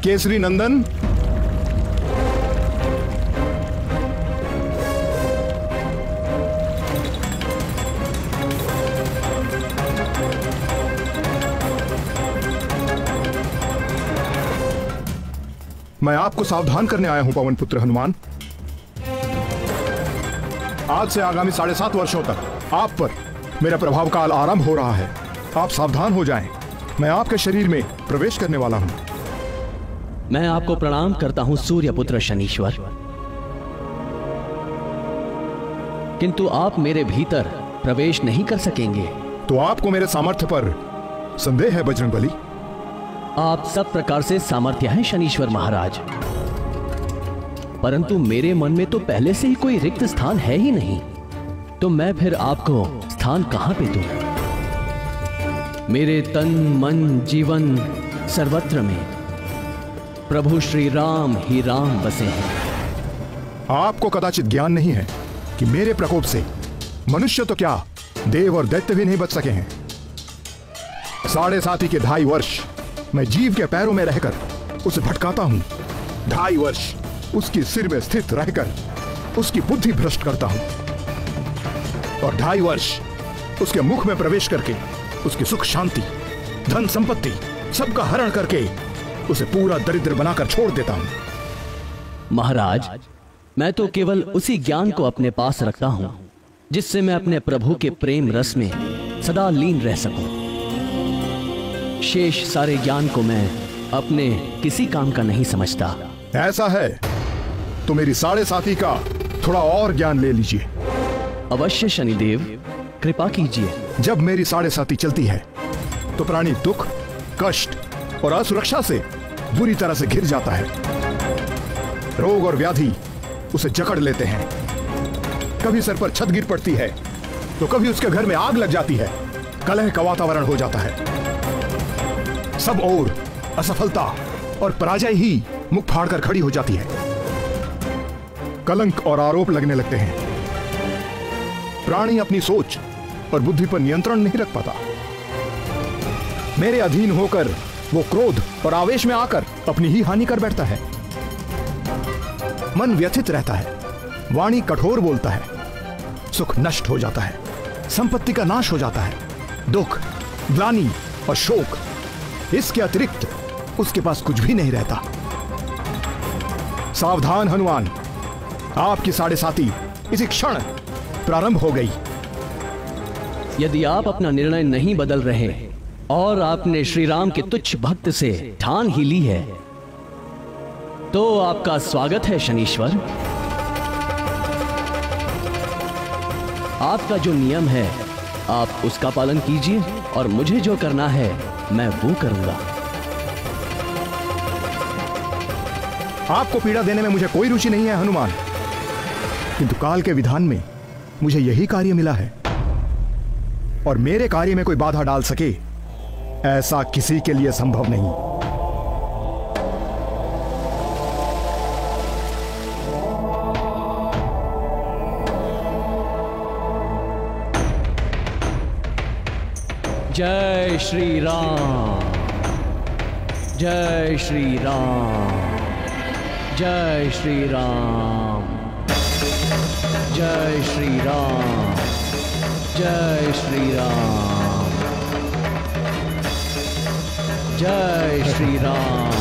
केसरी नंदन, मैं आपको सावधान करने आया हूं पवन पुत्र हनुमान। आज से आगामी 7.5 वर्षों तक आप पर मेरा प्रभाव काल आरंभ हो रहा है। आप सावधान हो जाएं। मैं आपके शरीर में प्रवेश करने वाला हूं। मैं आपको प्रणाम करता हूं सूर्यपुत्र शनीश्वर, किंतु आप मेरे भीतर प्रवेश नहीं कर सकेंगे। तो आपको मेरे सामर्थ्य पर संदेह है बजरंगबली? आप सब प्रकार से सामर्थ्य हैं शनीश्वर महाराज, परंतु मेरे मन में तो पहले से ही कोई रिक्त स्थान है ही नहीं, तो मैं फिर आपको स्थान कहां पे दूं? मेरे तन मन जीवन सर्वत्र में प्रभु श्री राम ही राम बसे हैं। आपको कदाचित ज्ञान नहीं है कि मेरे प्रकोप से मनुष्य तो क्या, देव और दैत्य भी नहीं बच सके हैं। 7.5 के 2.5 वर्ष मैं जीव के पैरों में रहकर उसे भटकाता हूं। 2.5 वर्ष उसकी सिर में स्थित रहकर उसकी बुद्धि भ्रष्ट करता हूं, और 2.5 वर्ष उसके मुख में प्रवेश करके उसकी सुख शांति धन संपत्ति सबका हरण करके उसे पूरा दरिद्र बनाकर छोड़ देता हूं। महाराज, मैं तो केवल उसी ज्ञान को अपने पास रखता हूं जिससे मैं अपने प्रभु के प्रेम रस में सदा लीन रह सकूं। शेष सारे ज्ञान को मैं अपने किसी काम का नहीं समझता। ऐसा है तो मेरी 7.5 का थोड़ा और ज्ञान ले लीजिए। अवश्य शनिदेव, कृपा कीजिए। जब मेरी 7.5 चलती है तो प्राणी दुख, कष्ट और असुरक्षा से बुरी तरह से घिर जाता है। रोग और व्याधि उसे जकड़ लेते हैं। कभी सर पर छत गिर पड़ती है तो कभी उसके घर में आग लग जाती है। कलह का वातावरण हो जाता है। सब ओर असफलता और पराजय ही मुख फाड़कर खड़ी हो जाती है। कलंक और आरोप लगने लगते हैं। प्राणी अपनी सोच और बुद्धि पर नियंत्रण नहीं रख पाता। मेरे अधीन होकर वो क्रोध और आवेश में आकर अपनी ही हानि कर बैठता है। मन व्यथित रहता है, वाणी कठोर बोलता है, सुख नष्ट हो जाता है, संपत्ति का नाश हो जाता है, दुख, ग्लानि और शोक, इसके अतिरिक्त उसके पास कुछ भी नहीं रहता। सावधान हनुमान, आपकी 7.5 इसी क्षण प्रारंभ हो गई। यदि आप अपना निर्णय नहीं बदल रहे और आपने श्री राम के तुच्छ भक्त से ठान ही ली है, तो आपका स्वागत है शनीश्वर। आपका जो नियम है आप उसका पालन कीजिए और मुझे जो करना है मैं वो करूंगा। आपको पीड़ा देने में मुझे कोई रुचि नहीं है हनुमान, किंतु काल के विधान में मुझे यही कार्य मिला है, और मेरे कार्य में कोई बाधा डाल सके ऐसा किसी के लिए संभव नहीं। जय श्री राम, जय श्री राम, जय श्री राम, जय श्री राम, जय श्री राम, जय श्री राम।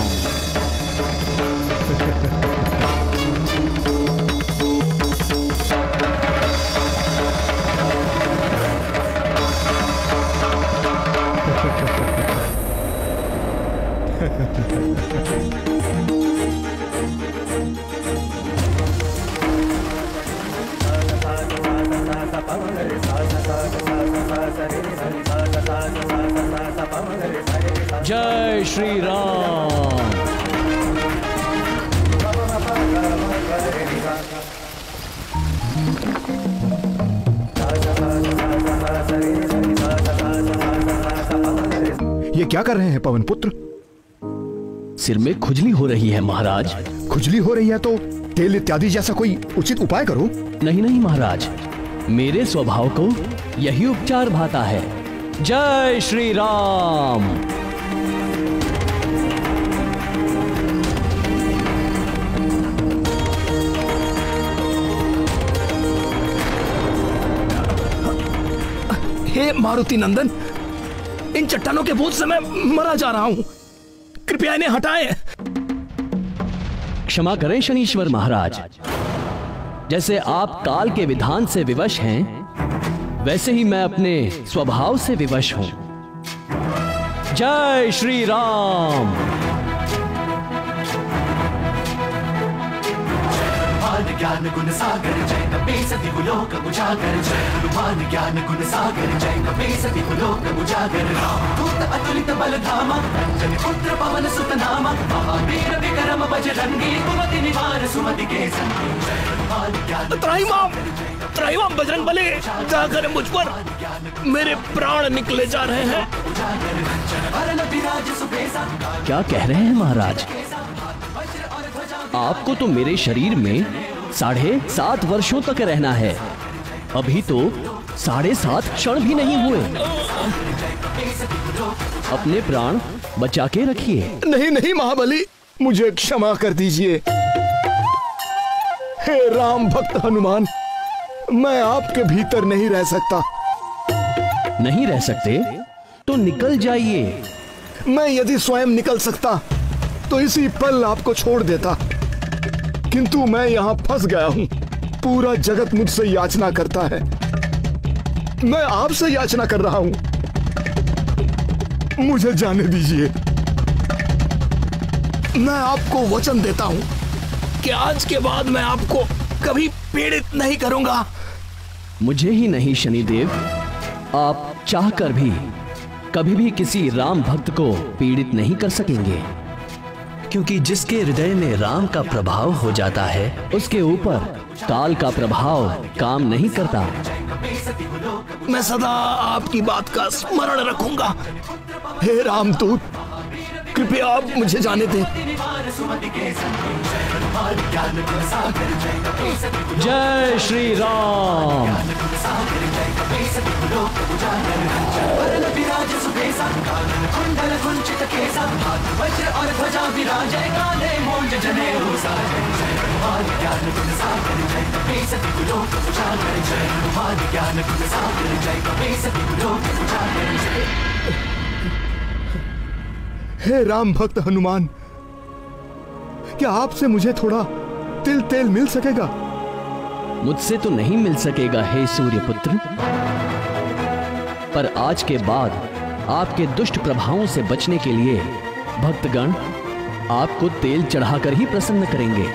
जय श्री राम। ये क्या कर रहे हैं पवन पुत्र? सिर में खुजली हो रही है महाराज। खुजली हो रही है तो तेल इत्यादि जैसा कोई उचित उपाय करो। नहीं नहीं महाराज, मेरे स्वभाव को यही उपचार भाता है। जय श्री राम। मारुति नंदन, इन चट्टानों के बोझ से मैं मरा जा रहा हूं, कृपया इन्हें हटाएं। क्षमा करें शनीश्वर महाराज, जैसे आप काल के विधान से विवश हैं, वैसे ही मैं अपने स्वभाव से विवश हूं। जय श्री राम। ज्ञान गुण सागर जय कपे सति लोक उजागर, जय हनुमान ज्ञान गुण सागर जय कपे सति लोक उजागर। रामदूत अतुलित बल धामा, अंजनी पुत्र पवन सुत नामा, महावीर विक्रम बजरंगी, कुमति निवार सुमति के संगी। जय हनुमान ज्ञान त्राहिमाम बजरंग बली, जाकर मुझ पर, मेरे प्राण निकले जा रहे हैं। क्या कह रहे हैं महाराज? आपको तो मेरे शरीर में 7.5 वर्षों तक रहना है, अभी तो 7.5 क्षण भी नहीं हुए। अपने प्राण बचा के रखिए। नहीं नहीं महाबली, मुझे क्षमा कर दीजिए। हे राम भक्त हनुमान, मैं आपके भीतर नहीं रह सकता। नहीं रह सकते तो निकल जाइए। मैं यदि स्वयं निकल सकता तो इसी पल आपको छोड़ देता, किंतु मैं यहां फंस गया हूं। पूरा जगत मुझसे याचना करता है, मैं आपसे याचना कर रहा हूं। मुझे जाने दीजिए। मैं आपको वचन देता हूं कि आज के बाद मैं आपको कभी पीड़ित नहीं करूंगा। मुझे ही नहीं शनिदेव, आप चाहकर भी कभी भी किसी राम भक्त को पीड़ित नहीं कर सकेंगे, क्योंकि जिसके हृदय में राम का प्रभाव हो जाता है, उसके ऊपर काल का प्रभाव काम नहीं करता। मैं सदा आपकी बात का स्मरण रखूंगा। हे रामदूत, कृपया आप मुझे जाने दें। जय श्री राम। हे राम भक्त हनुमान, क्या आपसे मुझे थोड़ा तिल तेल मिल सकेगा? मुझसे तो नहीं मिल सकेगा हे सूर्यपुत्र, पर आज के बाद आपके दुष्ट प्रभावों से बचने के लिए भक्तगण आपको तेल चढ़ाकर ही प्रसन्न करेंगे।